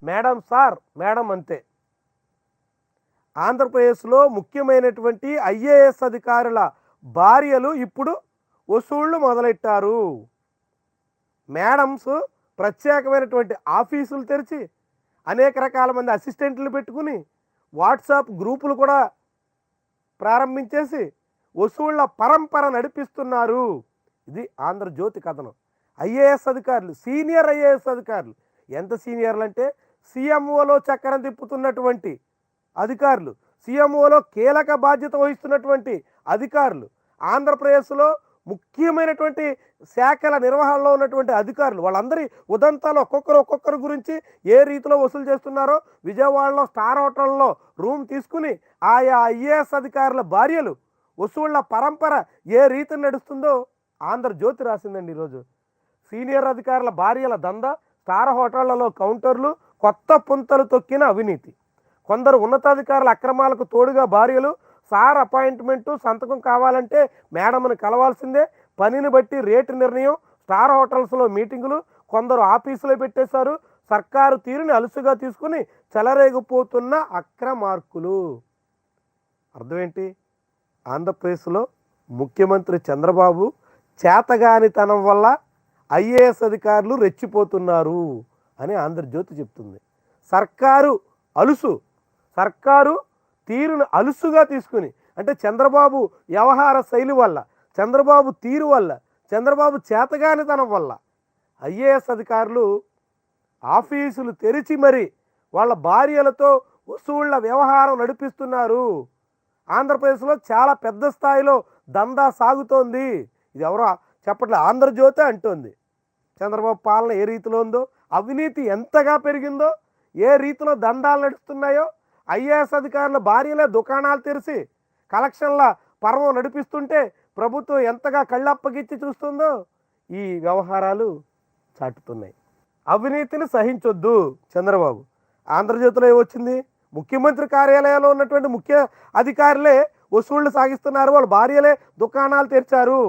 Madam sir, madam అంతే. ఆంధ్రప్రదేశ్‌లో ముఖ్యమైనటువంటి ఐఏఎస్ అధికారుల భార్యలు ఇప్పుడు వసూళ్లు మొదలెట్టారు. మేడమ్స్ ప్రత్యేకమైనటువంటి ఆఫీసులు తెరిచి, అనేక రకాల మంది అసిస్టెంట్లు పెట్టుకుని, వాట్సాప్ గ్రూపులు కూడా ప్రారంభించేసి వసూళ్ల పరంపర నడిపిస్తున్నారు. ఇది ఆంధ్రజ్యోతి కథనం. ఐఏఎస్ అధికారులు, సీనియర్ ఐఏఎస్ అధికారులు, ఎంత సీనియర్లు అంటే సీఎంఓలో చక్రం తిప్పుతున్నటువంటి అధికారులు, సీఎంఓలో కీలక బాధ్యత వహిస్తున్నటువంటి అధికారులు, ఆంధ్రప్రదేశ్లో ముఖ్యమైనటువంటి శాఖల నిర్వహణలో ఉన్నటువంటి అధికారులు, వాళ్ళందరి ఉదంతాలు ఒక్కొక్కరు గురించి ఏ రీతిలో వసూలు చేస్తున్నారో, విజయవాడలో స్టార్ హోటల్లో రూమ్ తీసుకుని ఆయా ఐఏఎస్ అధికారుల భార్యలు వసూళ్ల పరంపర ఏ రీతిని నడుస్తుందో ఆంధ్రజ్యోతి రాసిందండి ఈరోజు. సీనియర్ అధికారుల భార్యల దందా, స్టార్ హోటళ్లలో కౌంటర్లు, కొత్త పుంతలు తొక్కిన అవినీతి, కొందరు ఉన్నతాధికారుల అక్రమాలకు తోడుగా భార్యలు, సార్ అపాయింట్మెంటు సంతకం కావాలంటే మేడంను కలవాల్సిందే, పనిని బట్టి రేటు నిర్ణయం, స్టార్ హోటల్స్లో మీటింగులు, కొందరు ఆఫీసులో పెట్టేశారు, సర్కారు తీరుని అలుసుగా తీసుకుని చెలరేగిపోతున్న అక్రమార్కులు. అర్థమేంటి? ఆంధ్రప్రదేశ్లో ముఖ్యమంత్రి చంద్రబాబు చేతగానితనం వల్ల ఐఏఎస్ అధికారులు రెచ్చిపోతున్నారు అని ఆంధ్రజ్యోతి చెప్తుంది. సర్కారు తీరును అలుసుగా తీసుకుని, అంటే చంద్రబాబు వ్యవహార శైలి వల్ల, చంద్రబాబు తీరు వల్ల, చంద్రబాబు చేతగానితనం వల్ల ఐఏఎస్ అధికారులు ఆఫీసులు తెరిచి మరి వాళ్ళ భార్యలతో వసూళ్ల వ్యవహారం నడిపిస్తున్నారు. ఆంధ్రప్రదేశ్లో చాలా పెద్ద స్థాయిలో దందా సాగుతోంది. ఇది ఎవరో చెప్పట్లే, ఆంధ్రజ్యోతి అంటోంది. చంద్రబాబు పాలన ఏ రీతిలో ఉందో, అవినీతి ఎంతగా పెరిగిందో, ఏ రీతిలో దందాలు నడుస్తున్నాయో, ఐఏఎస్ అధికారుల భార్యలే దుకాణాలు తెరిచి కలెక్షన్ల పర్వం నడిపిస్తుంటే ప్రభుత్వం ఎంతగా కళ్ళప్పగిచ్చి చూస్తుందో ఈ వ్యవహారాలు చాటుతున్నాయి. అవినీతిని సహించొద్దు చంద్రబాబు. ఆంధ్రజ్యోతిలో ఏమొచ్చింది? ముఖ్యమంత్రి కార్యాలయంలో ఉన్నటువంటి ముఖ్య అధికారులే వసూళ్లు సాగిస్తున్నారు, వాళ్ళ భార్యలే దుకాణాలు తెరిచారు.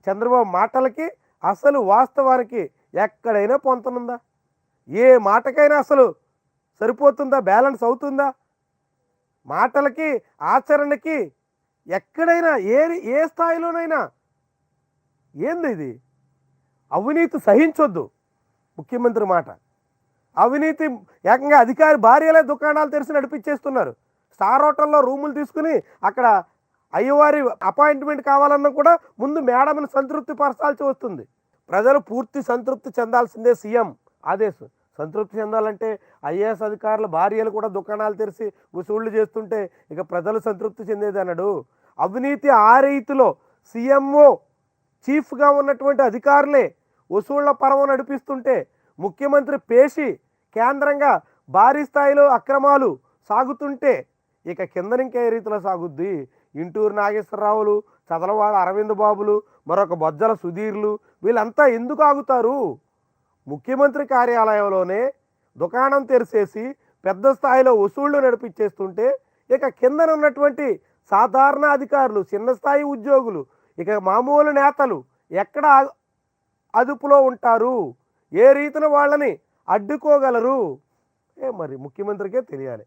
చంద్రబాబు మాటలకి అసలు వాస్తవానికి ఎక్కడైనా పొంతనుందా? ఏ మాటకైనా అసలు సరిపోతుందా? బ్యాలెన్స్ అవుతుందా? మాటలకి ఆచరణకి ఎక్కడైనా ఏ స్థాయిలోనైనా ఏంది ఇది? అవినీతి సహించొద్దు ముఖ్యమంత్రి మాట. అవినీతి ఏకంగా అధికారి భార్యలే దుకాణాలు తెరిచి నడిపించేస్తున్నారు. స్టార్ హోటల్లో రూములు తీసుకుని అక్కడ అయ్యవారి అపాయింట్మెంట్ కావాలన్నా కూడా ముందు మేడంని సంతృప్తి పరచాల్సి వస్తుంది. ప్రజలు పూర్తి సంతృప్తి చెందాల్సిందే సీఎం ఆదేశం. సంతృప్తి చెందాలంటే ఐఏఎస్ అధికారుల భార్యలు కూడా దుకాణాలు తెరిచి వసూళ్లు చేస్తుంటే ఇక ప్రజలు సంతృప్తి చెందేది అన్నాడు. అవినీతి ఆ రీతిలో సీఎంఓ చీఫ్గా ఉన్నటువంటి అధికారులే వసూళ్ల పర్వం నడిపిస్తుంటే, ముఖ్యమంత్రి పేషి కేంద్రంగా భారీ స్థాయిలో అక్రమాలు సాగుతుంటే ఇక కిందనింకే రీతిలో సాగుద్ది. ఇంటూరు నాగేశ్వరరావులు, చదలవాడ అరవింద్ బాబులు, మరొక బొజ్జల సుధీర్లు వీళ్ళంతా ఎందుకు ఆగుతారు? ముఖ్యమంత్రి కార్యాలయంలోనే దుకాణం తెరిచేసి పెద్ద స్థాయిలో వసూళ్లు నడిపించేస్తుంటే ఇక కిందన ఉన్నటువంటి సాధారణ అధికారులు, చిన్న స్థాయి ఉద్యోగులు, ఇక మామూలు నేతలు ఎక్కడ అదుపులో ఉంటారు? ఏ రీతిన వాళ్ళని అడ్డుకోగలరు? మరి ముఖ్యమంత్రికే తెలియాలి.